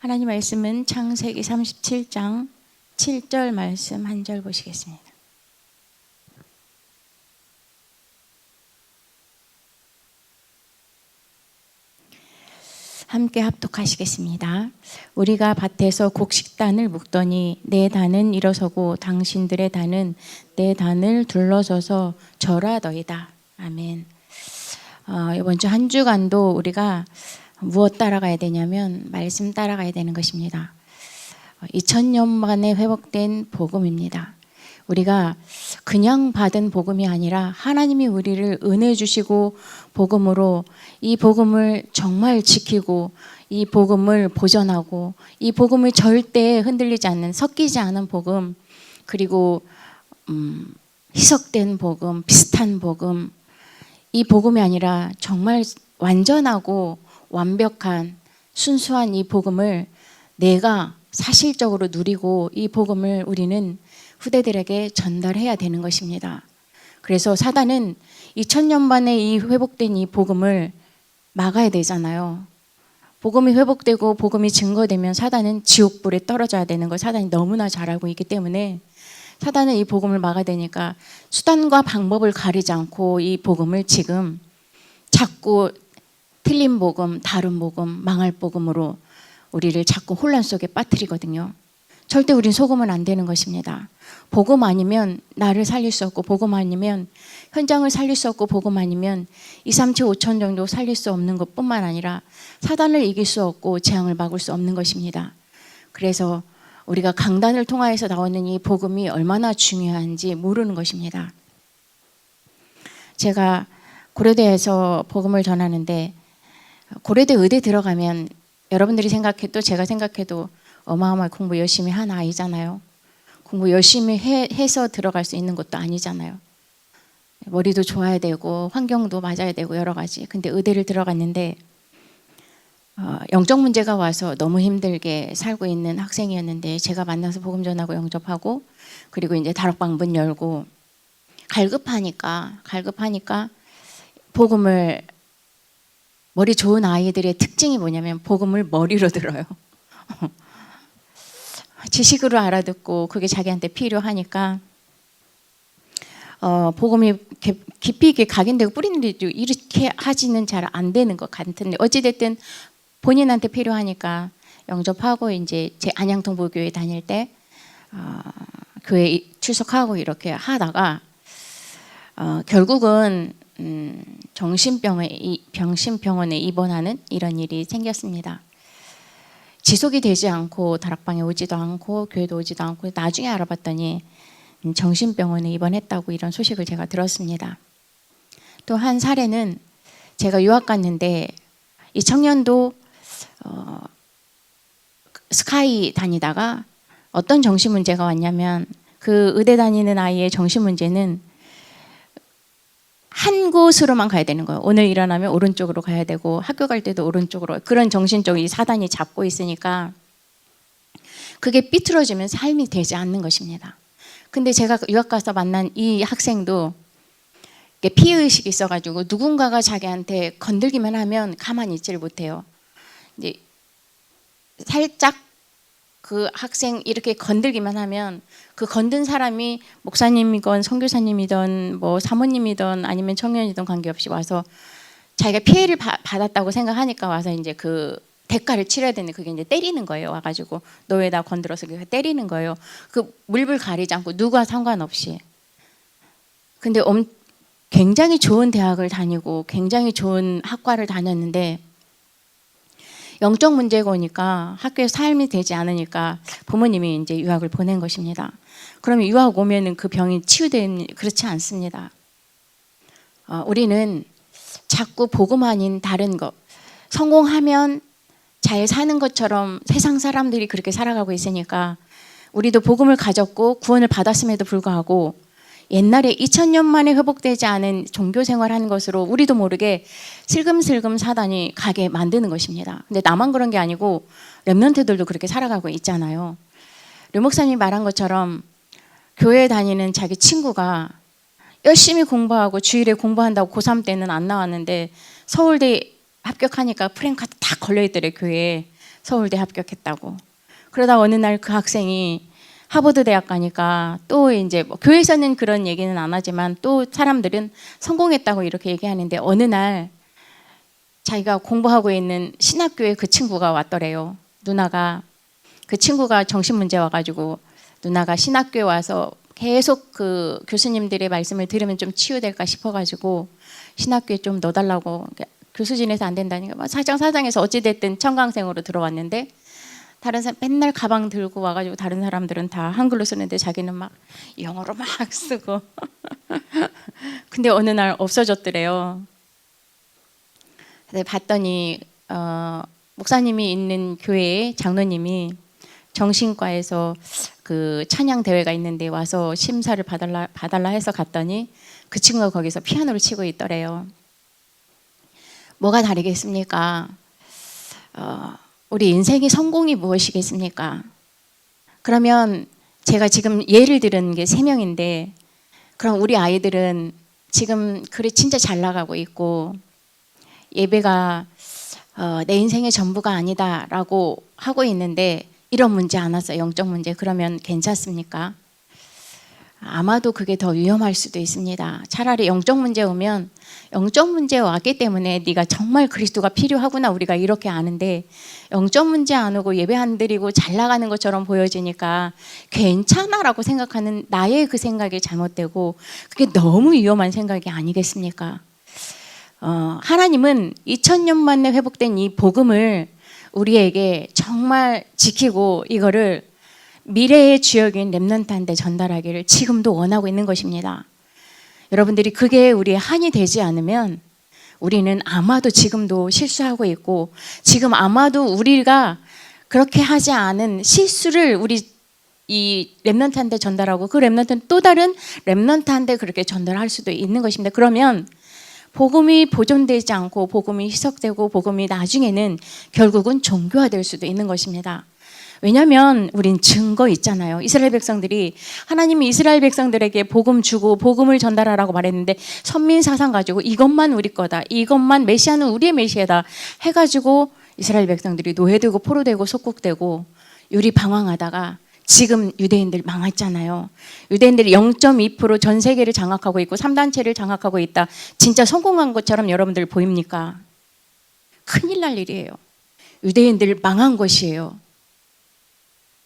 하나님 말씀은 창세기 37장 7절 말씀 한 절 보시겠습니다. 함께 합독하시겠습니다. 우리가 밭에서 곡식단을 묶더니 내 단은 일어서고 당신들의 단은 내 단을 둘러서서 절하더이다. 아멘. 이번 주 한 주간도 우리가 무엇 따라가야 되냐면 말씀 따라가야 되는 것입니다. 2000년 만에 회복된 복음입니다. 우리가 그냥 받은 복음이 아니라 하나님이 우리를 은혜 주시고 복음으로 이 복음을 정말 지키고 이 복음을 보존하고 이 복음을 절대 흔들리지 않는 섞이지 않은 복음, 그리고 희석된 복음, 비슷한 복음, 이 복음이 아니라 정말 완전하고 완벽한 순수한 이 복음을 내가 사실적으로 누리고 이 복음을 우리는 후대들에게 전달해야 되는 것입니다. 그래서 사단은 2000년 만에 이 회복된 이 복음을 막아야 되잖아요. 복음이 회복되고 복음이 증거되면 사단은 지옥불에 떨어져야 되는 걸 사단이 너무나 잘 알고 있기 때문에 사단은 이 복음을 막아야 되니까 수단과 방법을 가리지 않고 이 복음을 지금 자꾸 틀린 복음, 다른 복음, 망할 복음으로 우리를 자꾸 혼란 속에 빠뜨리거든요. 절대 우린 속으면 안 되는 것입니다. 복음 아니면 나를 살릴 수 없고, 복음 아니면 현장을 살릴 수 없고, 복음 아니면 2, 3, 7, 5천 정도 살릴 수 없는 것뿐만 아니라 사단을 이길 수 없고 재앙을 막을 수 없는 것입니다. 그래서 우리가 강단을 통하여서 나오는 이 복음이 얼마나 중요한지 모르는 것입니다. 제가 고려대에서 복음을 전하는데, 고려대 의대 들어가면 여러분들이 생각해도 제가 생각해도 어마어마하게 공부 열심히 한 아이잖아요. 공부 열심히 해서 들어갈 수 있는 것도 아니잖아요. 머리도 좋아야 되고 환경도 맞아야 되고 여러 가지. 근데 의대를 들어갔는데 영적 문제가 와서 너무 힘들게 살고 있는 학생이었는데, 제가 만나서 복음 전하고 영접하고, 그리고 이제 다락방 문 열고 갈급하니까 복음을, 머리 좋은 아이들의 특징이 뭐냐면 복음을 머리로 들어요. 지식으로 알아듣고 그게 자기한테 필요하니까 복음이 깊이 있게 각인되고 뿌리는데도 이렇게 하지는 잘 안 되는 것 같은데, 어찌됐든 본인한테 필요하니까 영접하고 이제 제 안양통보교회 다닐 때 교회 출석하고 이렇게 하다가 결국은 정신병원에 입원하는 이런 일이 생겼습니다. 지속이 되지 않고 다락방에 오지도 않고 교회도 오지도 않고, 나중에 알아봤더니 정신병원에 입원했다고 이런 소식을 제가 들었습니다. 또 한 사례는, 제가 유학 갔는데 이 청년도 스카이 다니다가 어떤 정신 문제가 왔냐면, 그 의대 다니는 아이의 정신 문제는 한 곳으로만 가야 되는 거예요. 오늘 일어나면 오른쪽으로 가야 되고 학교 갈 때도 오른쪽으로, 그런 정신적인 사단이 잡고 있으니까 그게 삐뚤어지면 삶이 되지 않는 것입니다. 근데 제가 유학 가서 만난 이 학생도 피해의식이 있어가지고 누군가가 자기한테 건들기만 하면 가만히 있지를 못해요. 이제 살짝 그 학생 이렇게 건들기만 하면 그 건든 사람이 목사님이건 선교사님이든 뭐 사모님이든 아니면 청년이든 관계없이 와서 자기가 피해를 받았다고 생각하니까 와서 이제 그 대가를 치러야 되는데, 그게 이제 때리는 거예요. 와가지고 너 왜 나 건드려서 때리는 거예요. 그 물불 가리지 않고 누가 상관없이. 근데 굉장히 좋은 대학을 다니고 굉장히 좋은 학과를 다녔는데 영적 문제가 오니까 학교에서 삶이 되지 않으니까 부모님이 이제 유학을 보낸 것입니다. 그러면 유학 오면은 그 병이 치유되는, 그렇지 않습니다. 우리는 자꾸 복음 아닌 다른 것, 성공하면 잘 사는 것처럼 세상 사람들이 그렇게 살아가고 있으니까 우리도 복음을 가졌고 구원을 받았음에도 불구하고 옛날에 2000년 만에 회복되지 않은 종교 생활하는 것으로 우리도 모르게 슬금슬금 사단이 가게 만드는 것입니다. 근데 나만 그런 게 아니고 렘넌트들도 그렇게 살아가고 있잖아요. 류 목사님이 말한 것처럼 교회 다니는 자기 친구가 열심히 공부하고 주일에 공부한다고 고3 때는 안 나왔는데 서울대 합격하니까 프랭카드 다 걸려있더래, 교회에. 서울대 합격했다고. 그러다 어느 날 그 학생이 하버드 대학 가니까 또 이제 뭐 교회에서는 그런 얘기는 안 하지만 또 사람들은 성공했다고 이렇게 얘기하는데 어느 날 자기가 공부하고 있는 신학교에 그 친구가 왔더래요. 누나가 그 친구가 정신문제 와가지고 누나가 신학교에 와서 계속 그 교수님들의 말씀을 들으면 좀 치유될까 싶어가지고 신학교에 좀 넣어달라고 교수진에서 안 된다니까 사장에서 어찌됐든 청강생으로 들어왔는데 다른 사람 맨날 가방 들고 와가지고 다른 사람들은 다 한글로 쓰는데 자기는 막 영어로 막 쓰고 근데 어느 날 없어졌더래요. 근데 봤더니 목사님이 있는 교회에 장로님이 정신과에서 그 찬양 대회가 있는데 와서 심사를 봐달라 해서 갔더니 그 친구가 거기서 피아노를 치고 있더래요. 뭐가 다르겠습니까? 우리 인생의 성공이 무엇이겠습니까? 그러면 제가 지금 예를 들은 게 3명인데 그럼 우리 아이들은 지금 그래 진짜 잘 나가고 있고 예배가 내 인생의 전부가 아니다라고 하고 있는데 이런 문제 안 왔어요. 영적 문제. 그러면 괜찮습니까? 아마도 그게 더 위험할 수도 있습니다. 차라리 영적 문제 오면 영적 문제 왔기 때문에 네가 정말 그리스도가 필요하구나 우리가 이렇게 아는데 영적 문제 안 오고 예배 안 드리고 잘 나가는 것처럼 보여지니까 괜찮아라고 생각하는 나의 그 생각이 잘못되고 그게 너무 위험한 생각이 아니겠습니까? 하나님은 2000년 만에 회복된 이 복음을 우리에게 정말 지키고 이거를 미래의 주역인 렘넌트한테 전달하기를 지금도 원하고 있는 것입니다. 여러분들이 그게 우리의 한이 되지 않으면 우리는 아마도 지금도 실수하고 있고 지금 아마도 우리가 그렇게 하지 않은 실수를 우리 이 렘넌트한테 전달하고 그 렘넌트는 또 다른 렘넌트한테 그렇게 전달할 수도 있는 것입니다. 그러면 복음이 보존되지 않고 복음이 희석되고 복음이 나중에는 결국은 종교화될 수도 있는 것입니다. 왜냐하면 우린 증거 있잖아요. 이스라엘 백성들이 하나님이 이스라엘 백성들에게 복음 주고 복음을 전달하라고 말했는데 선민 사상 가지고 이것만 우리 거다. 이것만 메시아는 우리의 메시아다 해가지고 이스라엘 백성들이 노예되고 포로되고 속국되고 유리 방황하다가 지금 유대인들 망했잖아요. 유대인들이 0.2% 전 세계를 장악하고 있고 3단체를 장악하고 있다. 진짜 성공한 것처럼 여러분들 보입니까? 큰일 날 일이에요. 유대인들 망한 것이에요.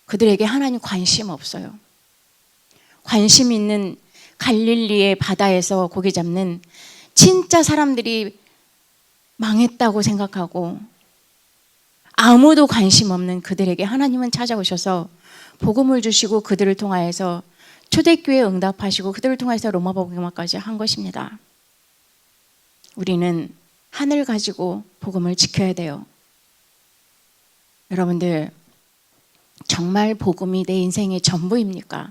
그들에게 하나님 관심 없어요. 관심 있는 갈릴리의 바다에서 고기 잡는 진짜 사람들이 망했다고 생각하고 아무도 관심 없는 그들에게 하나님은 찾아오셔서 복음을 주시고 그들을 통하여서 초대교회에 응답하시고 그들을 통해서 로마 복음화까지 한 것입니다. 우리는 하늘 가지고 복음을 지켜야 돼요. 여러분들 정말 복음이 내 인생의 전부입니까?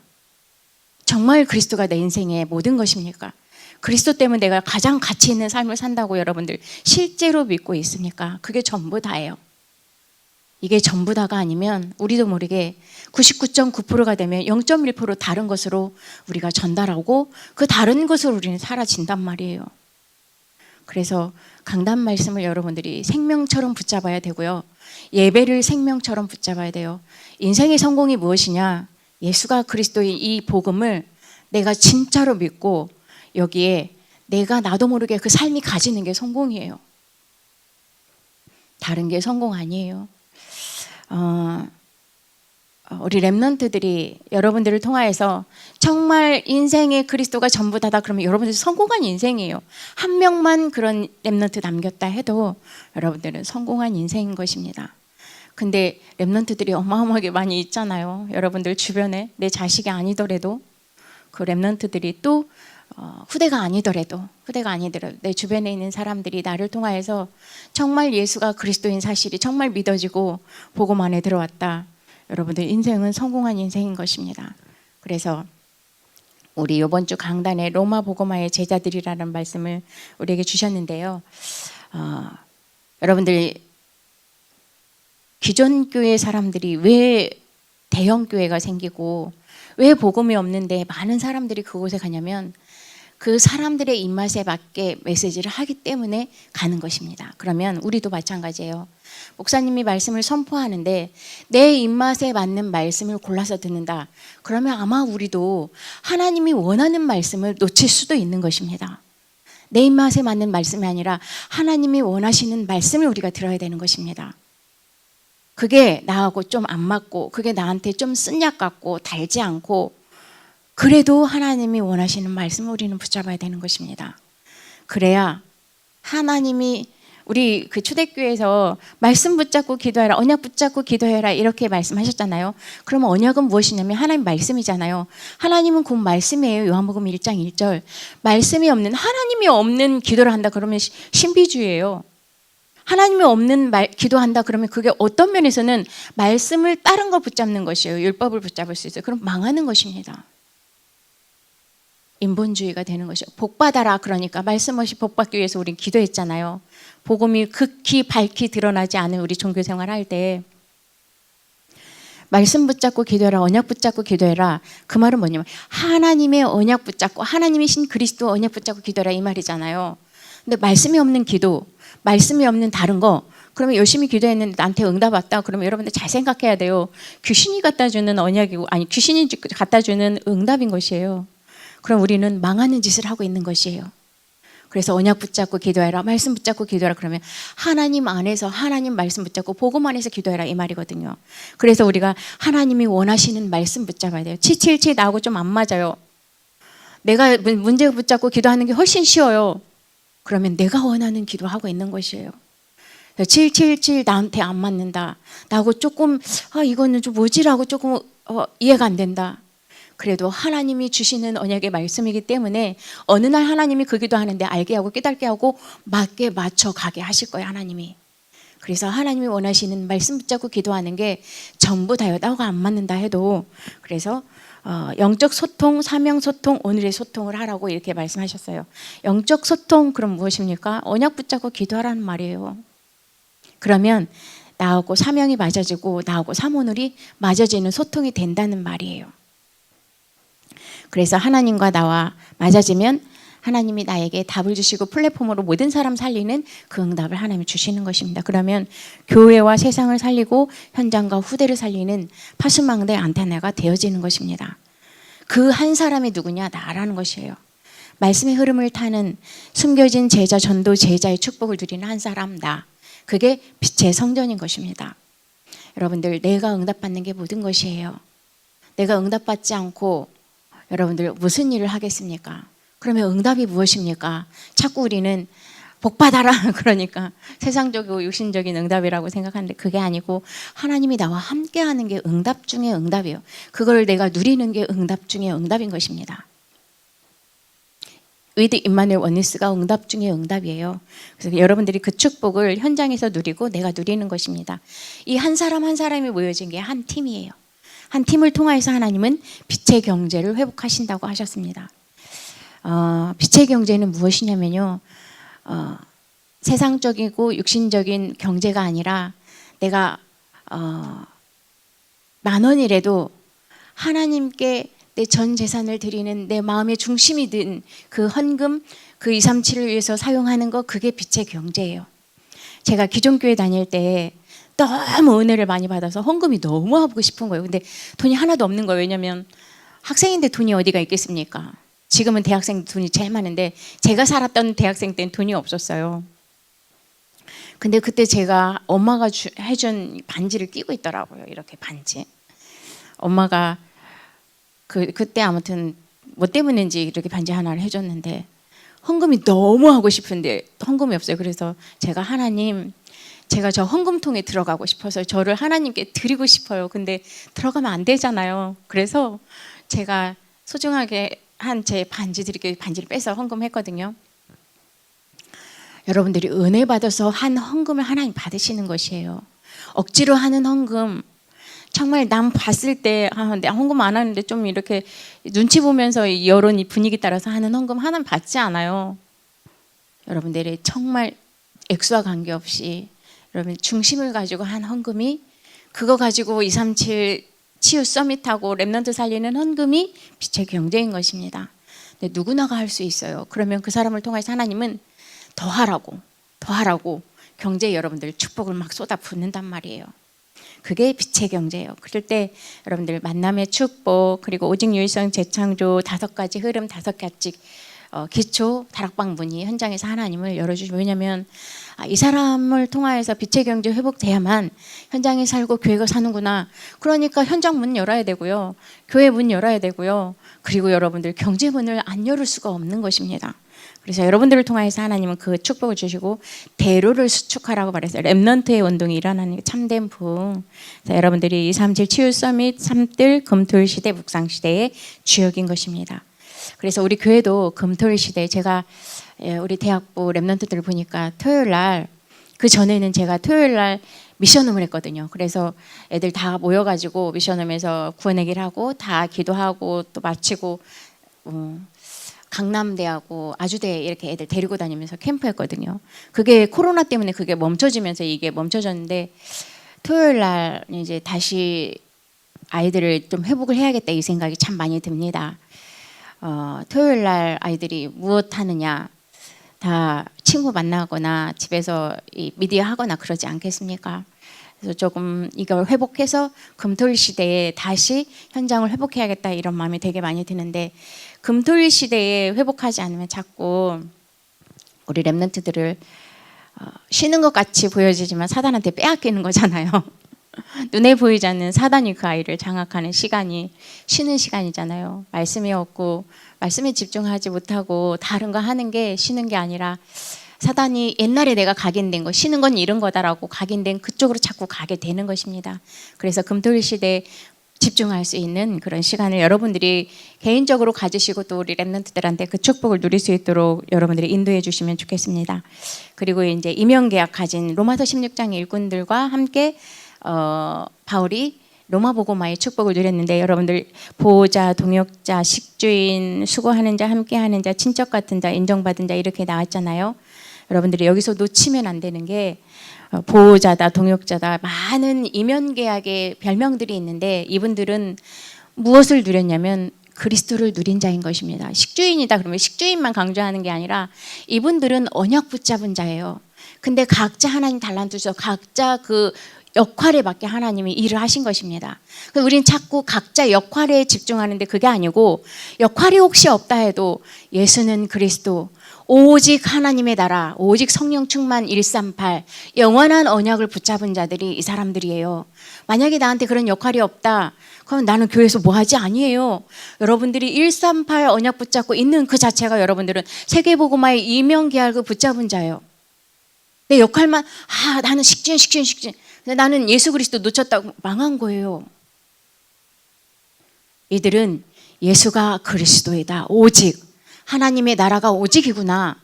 정말 그리스도가 내 인생의 모든 것입니까? 그리스도 때문에 내가 가장 가치 있는 삶을 산다고 여러분들 실제로 믿고 있습니까? 그게 전부 다예요. 이게 전부 다가 아니면 우리도 모르게 99.9%가 되면 0.1% 다른 것으로 우리가 전달하고 그 다른 것으로 우리는 사라진단 말이에요. 그래서 강단 말씀을 여러분들이 생명처럼 붙잡아야 되고요. 예배를 생명처럼 붙잡아야 돼요. 인생의 성공이 무엇이냐? 예수가 그리스도의 이 복음을 내가 진짜로 믿고 여기에 내가 나도 모르게 그 삶이 가지는 게 성공이에요. 다른 게 성공 아니에요. 우리 렘넌트들이 여러분들을 통하여서 정말 인생의 그리스도가 전부다다 그러면 여러분들 성공한 인생이에요. 한 명만 그런 렘넌트 남겼다 해도 여러분들은 성공한 인생인 것입니다. 근데 렘넌트들이 어마어마하게 많이 있잖아요. 여러분들 주변에 내 자식이 아니더라도 그 렘넌트들이 또 후대가 아니더라도 내 주변에 있는 사람들이 나를 통하여서 정말 예수가 그리스도인 사실이 정말 믿어지고 복음 안에 들어왔다. 여러분들 인생은 성공한 인생인 것입니다. 그래서 우리 이번 주 강단에 로마 복음화의 제자들이라는 말씀을 우리에게 주셨는데요. 여러분들 기존 교회 사람들이 왜 대형 교회가 생기고 왜 복음이 없는데 많은 사람들이 그곳에 가냐면 그 사람들의 입맛에 맞게 메시지를 하기 때문에 가는 것입니다. 그러면 우리도 마찬가지예요. 목사님이 말씀을 선포하는데 내 입맛에 맞는 말씀을 골라서 듣는다. 그러면 아마 우리도 하나님이 원하는 말씀을 놓칠 수도 있는 것입니다. 내 입맛에 맞는 말씀이 아니라 하나님이 원하시는 말씀을 우리가 들어야 되는 것입니다. 그게 나하고 좀 안 맞고 그게 나한테 좀 쓴약 같고 달지 않고 그래도 하나님이 원하시는 말씀을 우리는 붙잡아야 되는 것입니다. 그래야 하나님이 우리 그 초대교회에서 말씀 붙잡고 기도해라, 언약 붙잡고 기도해라 이렇게 말씀하셨잖아요. 그러면 언약은 무엇이냐면 하나님 말씀이잖아요. 하나님은 곧 말씀이에요. 요한복음 1장 1절. 말씀이 없는, 하나님이 없는 기도를 한다 그러면 신비주의예요. 하나님이 없는 기도한다 그러면 그게 어떤 면에서는 말씀을 다른 걸 붙잡는 것이에요. 율법을 붙잡을 수 있어요. 그럼 망하는 것입니다. 인본주의가 되는 것이요. 복 받아라 그러니까 말씀 없이 복 받기 위해서 우린 기도했잖아요. 복음이 극히 밝히 드러나지 않은 우리 종교 생활할 때 말씀 붙잡고 기도해라, 언약 붙잡고 기도해라. 그 말은 뭐냐면 하나님의 언약 붙잡고 하나님이신 그리스도 언약 붙잡고 기도해라 이 말이잖아요. 근데 말씀이 없는 기도, 말씀이 없는 다른 거 그러면 열심히 기도했는데 나한테 응답 왔다. 그러면 여러분들 잘 생각해야 돼요. 귀신이 갖다 주는 언약이고 아니 귀신이 갖다 주는 응답인 것이에요. 그럼 우리는 망하는 짓을 하고 있는 것이에요. 그래서 언약 붙잡고 기도해라, 말씀 붙잡고 기도해라 그러면 하나님 안에서 하나님 말씀 붙잡고 복음 안에서 기도해라 이 말이거든요. 그래서 우리가 하나님이 원하시는 말씀 붙잡아야 돼요. 777 나하고 좀 안 맞아요. 내가 문제 붙잡고 기도하는 게 훨씬 쉬워요. 그러면 내가 원하는 기도하고 있는 것이에요. 777 나한테 안 맞는다. 나하고 조금 이거는 좀 뭐지라고 조금 이해가 안 된다. 그래도 하나님이 주시는 언약의 말씀이기 때문에 어느 날 하나님이 그 기도하는데 알게 하고 깨닫게 하고 맞게 맞춰가게 하실 거예요. 하나님이. 그래서 하나님이 원하시는 말씀 붙잡고 기도하는 게 전부 다요. 나하고 안 맞는다 해도 그래서 영적 소통, 사명 소통, 오늘의 소통을 하라고 이렇게 말씀하셨어요. 영적 소통 그럼 무엇입니까? 언약 붙잡고 기도하라는 말이에요. 그러면 나하고 사명이 맞아지고 나하고 사모늘이 맞아지는 소통이 된다는 말이에요. 그래서 하나님과 나와 맞아지면 하나님이 나에게 답을 주시고 플랫폼으로 모든 사람 살리는 그 응답을 하나님이 주시는 것입니다. 그러면 교회와 세상을 살리고 현장과 후대를 살리는 파수망대 안테나가 되어지는 것입니다. 그 한 사람이 누구냐? 나라는 것이에요. 말씀의 흐름을 타는 숨겨진 제자, 전도 제자의 축복을 누리는 한 사람 나. 그게 빛의 성전인 것입니다. 여러분들 내가 응답받는 게 모든 것이에요. 내가 응답받지 않고 여러분들 무슨 일을 하겠습니까? 그러면 응답이 무엇입니까? 자꾸 우리는 복 받아라 그러니까 세상적이고 육신적인 응답이라고 생각하는데 그게 아니고 하나님이 나와 함께하는 게 응답 중에 응답이에요. 그걸 내가 누리는 게 응답 중에 응답인 것입니다. 위드 임마누엘 원니스가 응답 중에 응답이에요. 그래서 여러분들이 그 축복을 현장에서 누리고 내가 누리는 것입니다. 이 한 사람 한 사람이 모여진 게 한 팀이에요. 한 팀을 통하여서 하나님은 빛의 경제를 회복하신다고 하셨습니다. 빛의 경제는 무엇이냐면요. 세상적이고 육신적인 경제가 아니라 내가 10,000원이라도 하나님께 내 전 재산을 드리는 내 마음의 중심이 든 그 헌금, 그 237을 위해서 사용하는 거 그게 빛의 경제예요. 제가 기존교회 다닐 때 너무 은혜를 많이 받아서 헌금이 너무 하고 싶은 거예요. 근데 돈이 하나도 없는 거예요. 왜냐하면 학생인데 돈이 어디가 있겠습니까? 지금은 대학생 돈이 제일 많은데 제가 살았던 대학생 때는 돈이 없었어요. 근데 그때 제가 엄마가 해준 반지를 끼고 있더라고요. 이렇게 반지. 엄마가 그때 아무튼 뭐 때문인지 이렇게 반지 하나를 해줬는데 헌금이 너무 하고 싶은데 헌금이 없어요. 그래서 제가 저 헌금통에 들어가고 싶어서 저를 하나님께 드리고 싶어요. 근데 들어가면 안 되잖아요. 그래서 제가 소중하게 한 제 반지를 빼서 헌금했거든요. 여러분들이 은혜 받아서 한 헌금을 하나님 받으시는 것이에요. 억지로 하는 헌금 정말 남 봤을 때 내 헌금 안 하는데 좀 이렇게 눈치 보면서 여론 분위기 따라서 하는 헌금 하나는 받지 않아요. 여러분들이 정말 액수와 관계없이 여러분 중심을 가지고 한 헌금이 그거 가지고 237 치유 서밋하고 랩넌트 살리는 헌금이 빛의 경제인 것입니다. 근데 누구나가 할 수 있어요. 그러면 그 사람을 통해서 하나님은 더 하라고 경제에 여러분들 축복을 막 쏟아 붓는단 말이에요. 그게 빛의 경제예요. 그럴 때 여러분들 만남의 축복, 그리고 오직 유일성 재창조 5가지 흐름, 5가지 기초 다락방 문이 현장에서 하나님을 열어주시고, 왜냐하면 이 사람을 통하여서 빛의 경제 회복돼야만 현장에 살고 교회가 사는구나. 그러니까 현장 문 열어야 되고요, 교회 문 열어야 되고요, 그리고 여러분들 경제 문을 안 열을 수가 없는 것입니다. 그래서 여러분들을 통해서 하나님은 그 축복을 주시고 대로를 수축하라고 말했어요. 렘넌트의 운동이 일어나는 참된 부흥. 여러분들이 237 치유 서밋 3뜰 금토일 시대 묵상 시대의 주역인 것입니다. 그래서 우리 교회도 금토일 시대, 제가 우리 대학부 렘넌트들을 보니까 토요일 날, 그 전에는 제가 토요일 날 미션홈을 했거든요. 그래서 애들 다 모여가지고 미션홈에서 구원얘기를 하고 다 기도하고 또 마치고 강남대하고 아주대 이렇게 애들 데리고 다니면서 캠프했거든요. 그게 코로나 때문에 그게 멈춰지면서 이게 멈춰졌는데, 토요일 날 이제 다시 아이들을 좀 회복을 해야겠다 이 생각이 참 많이 듭니다. 토요일 날 아이들이 무엇 하느냐, 다 친구 만나거나 집에서 이 미디어 하거나 그러지 않겠습니까? 그래서 조금 이걸 회복해서 금토일 시대에 다시 현장을 회복해야겠다 이런 마음이 되게 많이 드는데, 금토일 시대에 회복하지 않으면 자꾸 우리 렘넌트들을 쉬는 것 같이 보여지지만 사단한테 빼앗기는 거잖아요. 눈에 보이지 않는 사단이 그 아이를 장악하는 시간이 쉬는 시간이잖아요. 말씀이 없고 말씀에 집중하지 못하고 다른 거 하는 게 쉬는 게 아니라, 사단이 옛날에 내가 각인된 거, 쉬는 건 이런 거다라고 각인된 그쪽으로 자꾸 가게 되는 것입니다. 그래서 금토일 시대에 집중할 수 있는 그런 시간을 여러분들이 개인적으로 가지시고 또 우리 렘넌트들한테 그 축복을 누릴 수 있도록 여러분들이 인도해 주시면 좋겠습니다. 그리고 이제 이명계약 가진 로마서 16장 일꾼들과 함께 바울이 로마복음화의 축복을 누렸는데, 여러분들 보호자, 동역자, 식주인, 수고하는 자, 함께하는 자, 친척 같은 자, 인정받은 자 이렇게 나왔잖아요. 여러분들이 여기서 놓치면 안 되는 게, 보호자다, 동역자다, 많은 이면계약의 별명들이 있는데 이분들은 무엇을 누렸냐면 그리스도를 누린 자인 것입니다. 식주인이다 그러면 식주인만 강조하는 게 아니라 이분들은 언약 붙잡은 자예요. 근데 각자 하나님 달란트 주셔서 각자 그 역할에 맞게 하나님이 일을 하신 것입니다. 우리는 자꾸 각자 역할에 집중하는데 그게 아니고, 역할이 혹시 없다 해도 예수는 그리스도, 오직 하나님의 나라, 오직 성령 충만 138 영원한 언약을 붙잡은 자들이 이 사람들이에요. 만약에 나한테 그런 역할이 없다, 그럼 나는 교회에서 뭐 하지? 아니에요. 여러분들이 138 언약 붙잡고 있는 그 자체가 여러분들은 세계복음화의 이명계약을 붙잡은 자예요. 내 역할만 나는 식주인 근데 나는 예수 그리스도 놓쳤다고 망한 거예요. 이들은 예수가 그리스도이다, 오직 하나님의 나라가 오직이구나,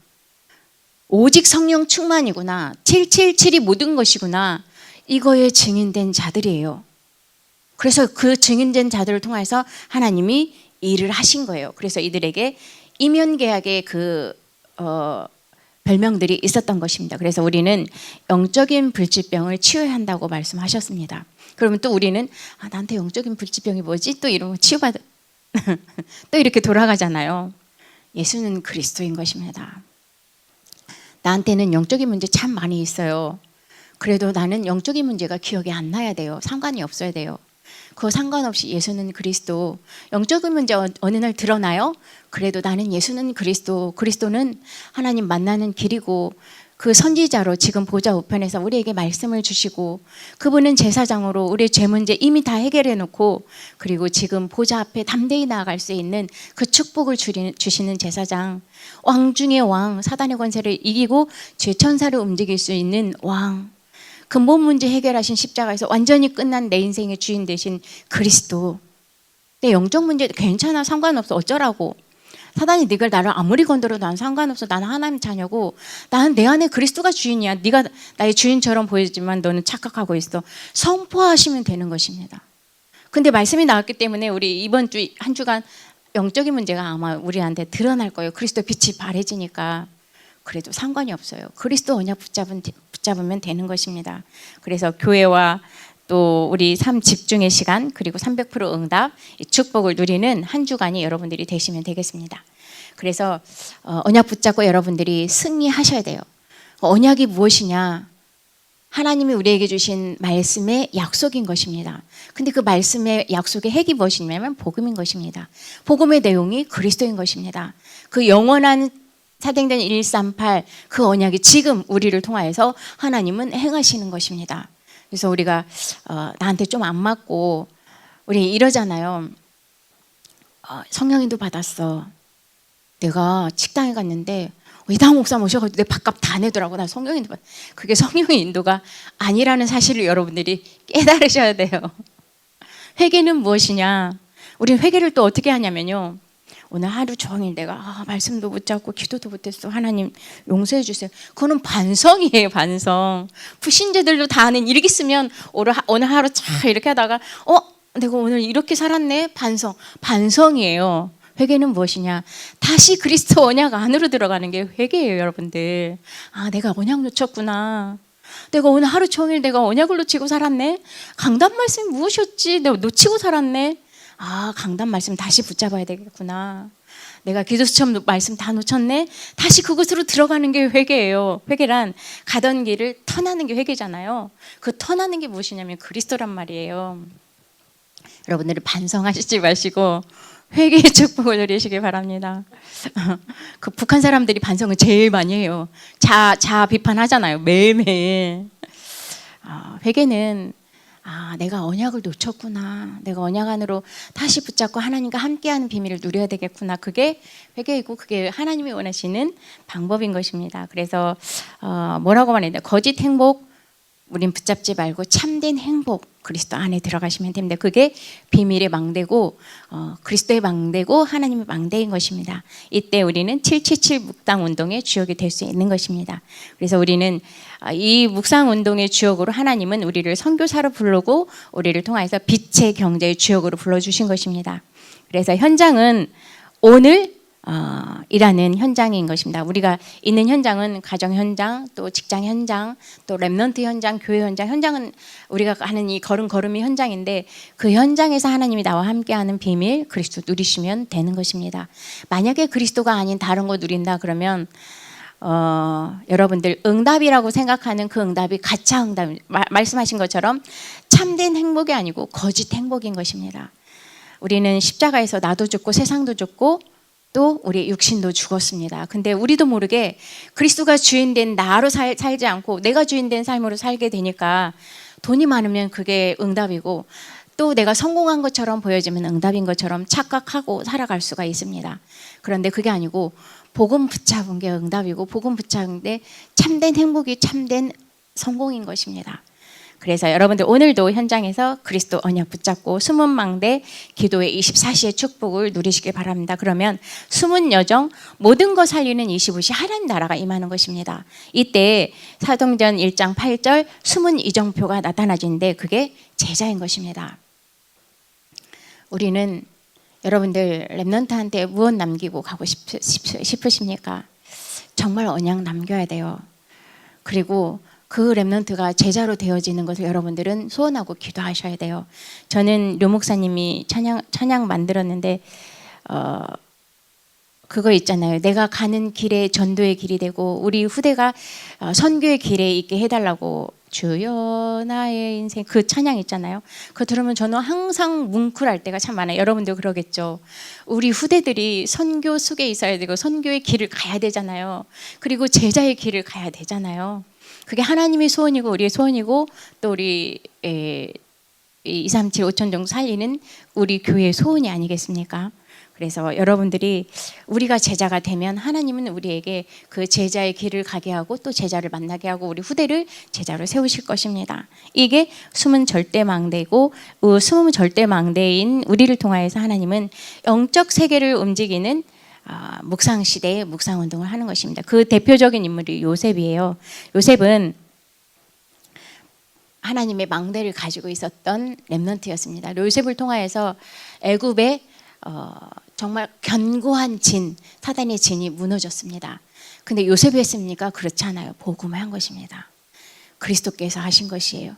오직 성령 충만이구나, 777이 모든 것이구나, 이거에 증인된 자들이에요. 그래서 그 증인된 자들을 통해서 하나님이 일을 하신 거예요. 그래서 이들에게 이면계약의 그 별명들이 있었던 것입니다. 그래서 우리는 영적인 불치병을 치유해야 한다고 말씀하셨습니다. 그러면 또 우리는 나한테 영적인 불치병이 뭐지? 또 이런 거 치유받 또 이렇게 돌아가잖아요. 예수는 그리스도인 것입니다. 나한테는 영적인 문제 참 많이 있어요. 그래도 나는 영적인 문제가 기억이 안 나야 돼요. 상관이 없어야 돼요. 그거 상관없이 예수는 그리스도. 영적인 문제 어느 날 드러나요? 그래도 나는 예수는 그리스도. 그리스도는 하나님 만나는 길이고, 그 선지자로 지금 보좌 우편에서 우리에게 말씀을 주시고, 그분은 제사장으로 우리의 죄 문제 이미 다 해결해 놓고, 그리고 지금 보좌 앞에 담대히 나아갈 수 있는 그 축복을 주시는 제사장, 왕 중의 왕, 사단의 권세를 이기고 죄 천사를 움직일 수 있는 왕, 근본 문제 해결하신 십자가에서 완전히 끝난 내 인생의 주인 되신 그리스도. 내 영적 문제 괜찮아, 상관없어, 어쩌라고. 사단이 네가 나를 아무리 건드려도 난 상관없어, 나는 하나님 자녀고, 나는 내 안에 그리스도가 주인이야. 네가 나의 주인처럼 보이지만 너는 착각하고 있어. 선포하시면 되는 것입니다. 근데 말씀이 나왔기 때문에 우리 이번 주 한 주간 영적인 문제가 아마 우리한테 드러날 거예요. 그리스도 빛이 바래지니까. 그래도 상관이 없어요. 그리스도 언약 붙잡으면 되는 것입니다. 그래서 교회와 또 우리 삶 집중의 시간, 그리고 300% 응답, 이 축복을 누리는 한 주간이 여러분들이 되시면 되겠습니다. 그래서 언약 붙잡고 여러분들이 승리하셔야 돼요. 언약이 무엇이냐? 하나님이 우리에게 주신 말씀의 약속인 것입니다. 근데 그 말씀의 약속의 핵이 무엇이냐면 복음인 것입니다. 복음의 내용이 그리스도인 것입니다. 그 영원한 사도행전 138 그 언약이 지금 우리를 통하여서 하나님은 행하시는 것입니다. 그래서 우리가 나한테 좀 안 맞고 우리 이러잖아요. 성령인도 받았어. 내가 식당에 갔는데 이당 목사 모셔가지고 내 밥값 다 내더라고. 나 성령인도 받았어. 그게 성령의 인도가 아니라는 사실을 여러분들이 깨달으셔야 돼요. 회개는 무엇이냐? 우리는 회개를 또 어떻게 하냐면요. 오늘 하루 종일 내가 말씀도 못 잡고 기도도 못했어. 하나님 용서해 주세요. 그거는 반성이에요. 반성. 불신자들도 다 아는 일기 쓰면 오늘 하루 차 이렇게 하다가 내가 오늘 이렇게 살았네. 반성이에요. 회개는 무엇이냐? 다시 그리스도 언약 안으로 들어가는 게 회개예요. 여러분들. 내가 언약 놓쳤구나. 내가 오늘 하루 종일 내가 언약을 놓치고 살았네. 강단 말씀이 무엇이었지? 내가 놓치고 살았네. 강단 말씀 다시 붙잡아야 되겠구나. 내가 기도수첩 말씀 다 놓쳤네. 다시 그곳으로 들어가는 게 회개예요. 회개란 가던 길을 터나는 게 회개잖아요. 그 터나는 게 무엇이냐면 그리스도란 말이에요. 여러분들은 반성하시지 마시고 회개의 축복을 누리시길 바랍니다. 그 북한 사람들이 반성을 제일 많이 해요. 자아 비판하잖아요. 매일매일. 회개는 내가 언약을 놓쳤구나. 내가 언약 안으로 다시 붙잡고 하나님과 함께하는 비밀을 누려야 되겠구나. 그게 회개이고 그게 하나님이 원하시는 방법인 것입니다. 그래서 뭐라고 말했냐. 거짓 행복 우린 붙잡지 말고 참된 행복 그리스도 안에 들어가시면 됩니다. 그게 비밀의 망대고 그리스도의 망대고 하나님의 망대인 것입니다. 이때 우리는 777 묵상 운동의 주역이 될 수 있는 것입니다. 그래서 우리는 이 묵상 운동의 주역으로 하나님은 우리를 선교사로 부르고 우리를 통해서 빛의 경제의 주역으로 불러주신 것입니다. 그래서 현장은 오늘 일하는 현장인 것입니다. 우리가 있는 현장은 가정 현장, 또 직장 현장, 또 렘넌트 현장, 교회 현장. 현장은 우리가 하는 이 걸음걸음이 현장인데 그 현장에서 하나님이 나와 함께하는 비밀 그리스도 누리시면 되는 것입니다. 만약에 그리스도가 아닌 다른 거 누린다 그러면 여러분들 응답이라고 생각하는 그 응답이 가짜 응답, 말씀하신 것처럼 참된 행복이 아니고 거짓 행복인 것입니다. 우리는 십자가에서 나도 죽고 세상도 죽고 또 우리 육신도 죽었습니다. 근데 우리도 모르게 그리스도가 주인된 나로 살지 않고 내가 주인된 삶으로 살게 되니까 돈이 많으면 그게 응답이고 또 내가 성공한 것처럼 보여지면 응답인 것처럼 착각하고 살아갈 수가 있습니다. 그런데 그게 아니고 복음 붙잡은 게 응답이고 복음 붙잡은 게 참된 행복이 참된 성공인 것입니다. 그래서 여러분들 오늘도 현장에서 그리스도 언약 붙잡고 숨은 망대 기도의 24시의 축복을 누리시길 바랍니다. 그러면 숨은 여정 모든 것 살리는 25시 하나님 나라가 임하는 것입니다. 이때 사도행전 1장 8절 숨은 이정표가 나타나지는데 그게 제자인 것입니다. 우리는 여러분들 렘넌트한테 무엇 남기고 가고 싶으십니까? 정말 언약 남겨야 돼요. 그리고 그 렘넌트가 제자로 되어지는 것을 여러분들은 소원하고 기도하셔야 돼요. 저는 료 목사님이 찬양 만들었는데 그거 있잖아요. 내가 가는 길에 전도의 길이 되고 우리 후대가 선교의 길에 있게 해달라고 주여 나의 인생 그 찬양 있잖아요. 그거 들으면 저는 항상 뭉클할 때가 참 많아요. 여러분도 그러겠죠. 우리 후대들이 선교 속에 있어야 되고 선교의 길을 가야 되잖아요. 그리고 제자의 길을 가야 되잖아요. 그게 하나님의 소원이고 우리의 소원이고 또 우리 237 5천 정도 살리는 우리 교회의 소원이 아니겠습니까? 그래서 여러분들이 우리가 제자가 되면 하나님은 우리에게 그 제자의 길을 가게 하고 또 제자를 만나게 하고 우리 후대를 제자로 세우실 것입니다. 이게 숨은 절대망대고 숨은 절대망대인 우리를 통하여서 하나님은 영적 세계를 움직이는 묵상 시대에 묵상 운동을 하는 것입니다. 그 대표적인 인물이 요셉이에요. 요셉은 하나님의 망대를 가지고 있었던 렘넌트였습니다. 요셉을 통하여서 애굽의 정말 견고한 사단의 진이 무너졌습니다. 근데 요셉이 했습니까? 그렇지 않아요. 복음을 한 것입니다. 그리스도께서 하신 것이에요.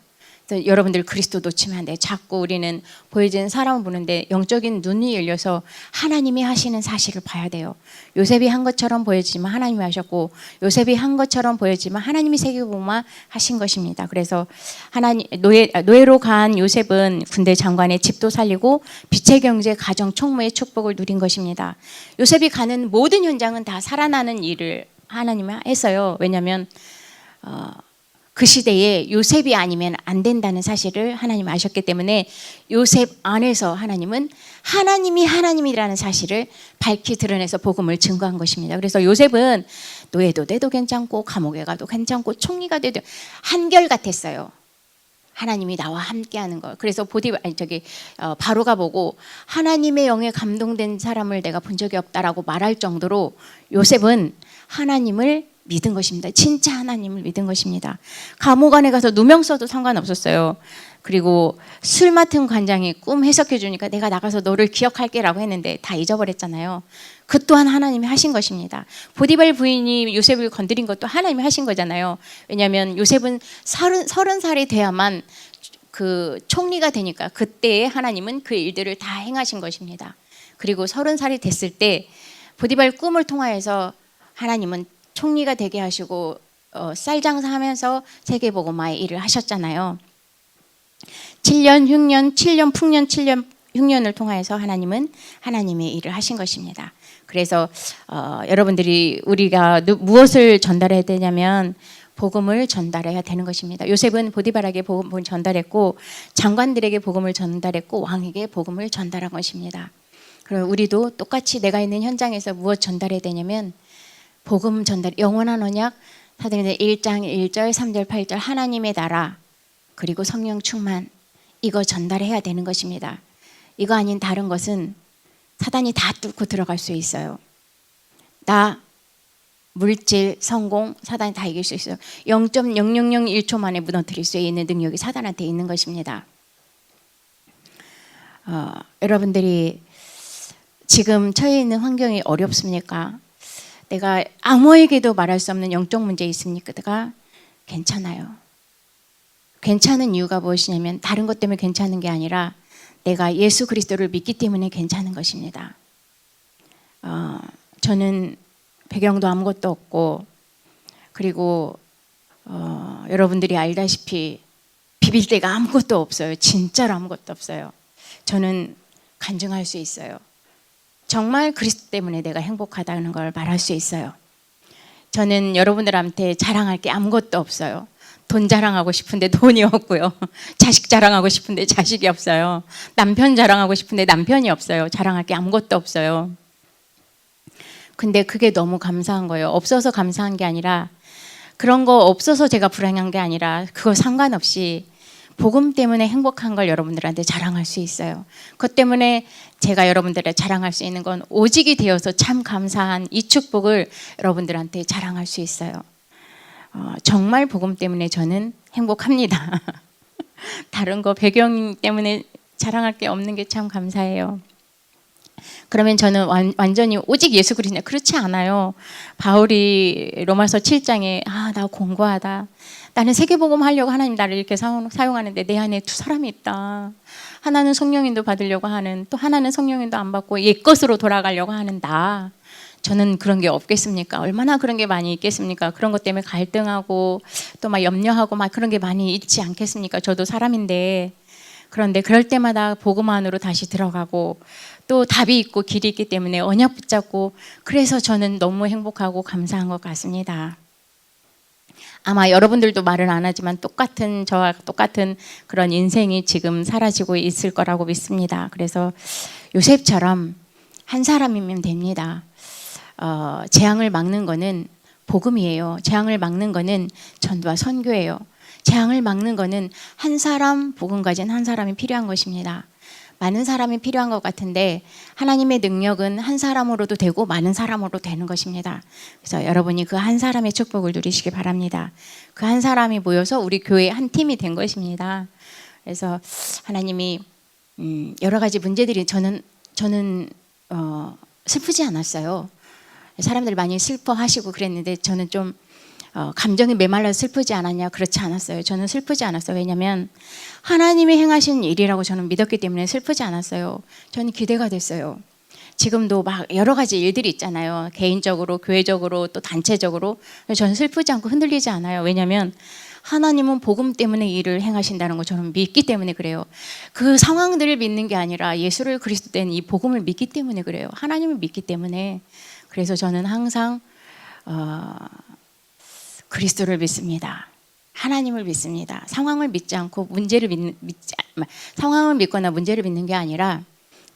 또 여러분들 그리스도 놓치면 안 돼. 자꾸 우리는 보여지는 사람을 보는데 영적인 눈이 열려서 하나님이 하시는 사실을 봐야 돼요. 요셉이 한 것처럼 보여지지만 하나님이 하셨고, 요셉이 한 것처럼 보여지만 하나님이 세계복음화 하신 것입니다. 그래서 하나님 노예로 간 요셉은 군대 장관의 집도 살리고 빛의 경제 가정 총무의 축복을 누린 것입니다. 요셉이 가는 모든 현장은 다 살아나는 일을 하나님이 했어요. 왜냐하면 그 시대에 요셉이 아니면 안 된다는 사실을 하나님 아셨기 때문에 요셉 안에서 하나님은 하나님이 하나님이라는 사실을 밝히 드러내서 복음을 증거한 것입니다. 그래서 요셉은 노예도 돼도 괜찮고 감옥에 가도 괜찮고 총리가 돼도 한결같았어요. 하나님이 나와 함께하는 거. 그래서 바로가 보고 하나님의 영에 감동된 사람을 내가 본 적이 없다라고 말할 정도로 요셉은 하나님을 믿은 것입니다. 진짜 하나님을 믿은 것입니다. 감옥 안에 가서 누명 써도 상관없었어요. 그리고 술 맡은 관장이 꿈 해석해 주니까 내가 나가서 너를 기억할게 라고 했는데 다 잊어버렸잖아요. 그 또한 하나님이 하신 것입니다. 보디발 부인이 요셉을 건드린 것도 하나님이 하신 거잖아요. 왜냐하면 요셉은 30살이 돼야만 그 총리가 되니까 그때에 하나님은 그 일들을 다 행하신 것입니다. 그리고 30살이 됐을 때 보디발 꿈을 통하여서 하나님은 총리가 되게 하시고 쌀장사하면서 세계복음화의 일을 하셨잖아요. 7년 흉년, 7년 풍년, 7년 흉년을 통하여서 하나님은 하나님의 일을 하신 것입니다. 그래서 여러분들이 우리가 무엇을 전달해야 되냐면 복음을 전달해야 되는 것입니다. 요셉은 보디발에게 복음을 전달했고 장관들에게 복음을 전달했고 왕에게 복음을 전달한 것입니다. 그리고 우리도 똑같이 내가 있는 현장에서 무엇 전달해야 되냐면 복음 전달, 영원한 언약, 사도행전 1장 1절, 3절, 8절 하나님의 나라 그리고 성령 충만 이거 전달해야 되는 것입니다. 이거 아닌 다른 것은 사단이 다 뚫고 들어갈 수 있어요. 나, 물질, 성공, 사단이 다 이길 수 있어요. 0.0001초 만에 무너뜨릴 수 있는 능력이 사단한테 있는 것입니다. 여러분들이 지금 처해 있는 환경이 어렵습니까? 내가 아무에게도 말할 수 없는 영적 문제 있습니까? 괜찮아요. 괜찮은 이유가 무엇이냐면 다른 것 때문에 괜찮은 게 아니라 내가 예수 그리스도를 믿기 때문에 괜찮은 것입니다. 저는 배경도 아무것도 없고 그리고 여러분들이 알다시피 비빌 데가 아무것도 없어요. 진짜로 아무것도 없어요. 저는 간증할 수 있어요. 정말 그리스도 때문에 내가 행복하다는 걸 말할 수 있어요. 저는 여러분들한테 자랑할 게 아무것도 없어요. 돈 자랑하고 싶은데 돈이 없고요. 자식 자랑하고 싶은데 자식이 없어요. 남편 자랑하고 싶은데 남편이 없어요. 자랑할 게 아무것도 없어요. 근데 그게 너무 감사한 거예요. 없어서 감사한 게 아니라 그런 거 없어서 제가 불행한 게 아니라 그거 상관없이 복음 때문에 행복한 걸 여러분들한테 자랑할 수 있어요. 그것 때문에 제가 여러분들에 자랑할 수 있는 건 오직이 되어서 참 감사한 이 축복을 여러분들한테 자랑할 수 있어요. 정말 복음 때문에 저는 행복합니다. 다른 거 배경 때문에 자랑할 게 없는 게 참 감사해요. 그러면 저는 완전히 오직 예수 그리스도 그렇지 않아요. 바울이 로마서 7장에 나 공고하다. 나는 세계복음 하려고 하나님 나를 이렇게 사용하는데 내 안에 두 사람이 있다. 하나는 성령인도 받으려고 하는 또 하나는 성령인도 안 받고 옛것으로 돌아가려고 하는 나. 저는 그런 게 없겠습니까? 얼마나 그런 게 많이 있겠습니까? 그런 것 때문에 갈등하고 또 막 염려하고 막 그런 게 많이 있지 않겠습니까? 저도 사람인데. 그런데 그럴 때마다 복음 안으로 다시 들어가고 또 답이 있고 길이 있기 때문에 언약 붙잡고 그래서 저는 너무 행복하고 감사한 것 같습니다. 아마 여러분들도 말은 안 하지만 저와 똑같은 그런 인생이 지금 사라지고 있을 거라고 믿습니다. 그래서 요셉처럼 한 사람이면 됩니다. 재앙을 막는 거는 복음이에요. 재앙을 막는 거는 전도와 선교예요. 재앙을 막는 거는 한 사람, 복음 가진 한 사람이 필요한 것입니다. 많은 사람이 필요한 것 같은데 하나님의 능력은 한 사람으로도 되고 많은 사람으로 되는 것입니다. 그래서 여러분이 그 한 사람의 축복을 누리시기 바랍니다. 그 한 사람이 모여서 우리 교회 한 팀이 된 것입니다. 그래서 하나님이 여러 가지 문제들이 저는 슬프지 않았어요. 사람들이 많이 슬퍼하시고 그랬는데 저는 좀 감정이 메말라서 슬프지 않았냐? 그렇지 않았어요. 저는 슬프지 않았어요. 왜냐하면 하나님이 행하신 일이라고 저는 믿었기 때문에 슬프지 않았어요. 저는 기대가 됐어요. 지금도 막 여러 가지 일들이 있잖아요. 개인적으로, 교회적으로, 또 단체적으로. 저는 슬프지 않고 흔들리지 않아요. 왜냐하면 하나님은 복음 때문에 일을 행하신다는 거 저는 믿기 때문에 그래요. 그 상황들을 믿는 게 아니라 예수를 그리스도 된 이 복음을 믿기 때문에 그래요. 하나님을 믿기 때문에. 그래서 저는 항상 그리스도를 믿습니다. 하나님을 믿습니다. 상황을 믿지 않고 상황을 믿거나 문제를 믿는 게 아니라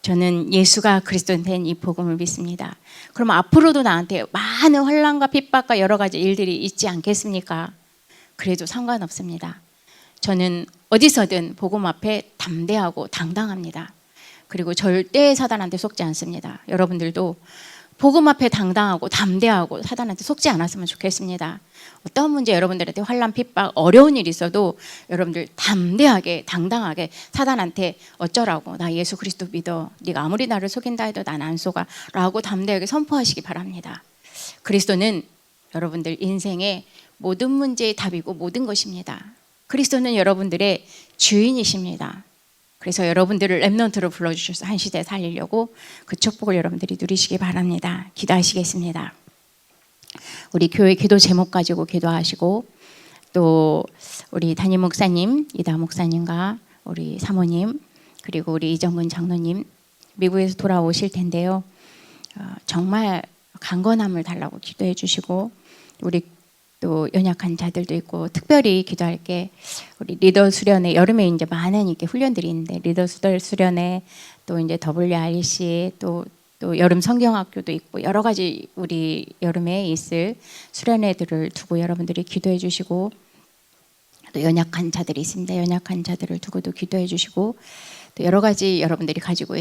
저는 예수가 그리스도 된 이 복음을 믿습니다. 그럼 앞으로도 나한테 많은 환난과 핍박과 여러 가지 일들이 있지 않겠습니까? 그래도 상관없습니다. 저는 어디서든 복음 앞에 담대하고 당당합니다. 그리고 절대 사단한테 속지 않습니다. 여러분들도 복음 앞에 당당하고 담대하고 사단한테 속지 않았으면 좋겠습니다. 어떤 문제 여러분들한테 환난 핍박 어려운 일이 있어도 여러분들 담대하게 당당하게 사단한테 어쩌라고 나 예수 그리스도 믿어 네가 아무리 나를 속인다 해도 난 안 속아 라고 담대하게 선포하시기 바랍니다. 그리스도는 여러분들 인생의 모든 문제의 답이고 모든 것입니다. 그리스도는 여러분들의 주인이십니다. 그래서 여러분들을 렘넌트로 불러주셔서 한 시대 살리려고 그 축복을 여러분들이 누리시기 바랍니다. 기도하시겠습니다. 우리 교회 기도 제목 가지고 기도하시고 또 우리 담임 목사님, 이다 목사님과 우리 사모님 그리고 우리 이정근 장로님 미국에서 돌아오실 텐데요. 정말 강건함을 달라고 기도해 주시고 우리 또 연약한 자들도 있고 특별히 기도할 게 우리 리더 수련회 여름에 이제 많은 이렇게 훈련들이 있는데 리더 수련회 또 이제 WRC 또 여름 성경학교도 있고 여러 가지 우리 여름에 있을 수련회들을 두고 여러분들이 기도해 주시고 또 연약한 자들이 있습니다. 연약한 자들을 두고도 기도해 주시고 또 여러 가지 여러분들이 가지고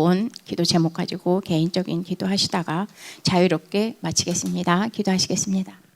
온 기도 제목 가지고 개인적인 기도하시다가 자유롭게 마치겠습니다. 기도하시겠습니다.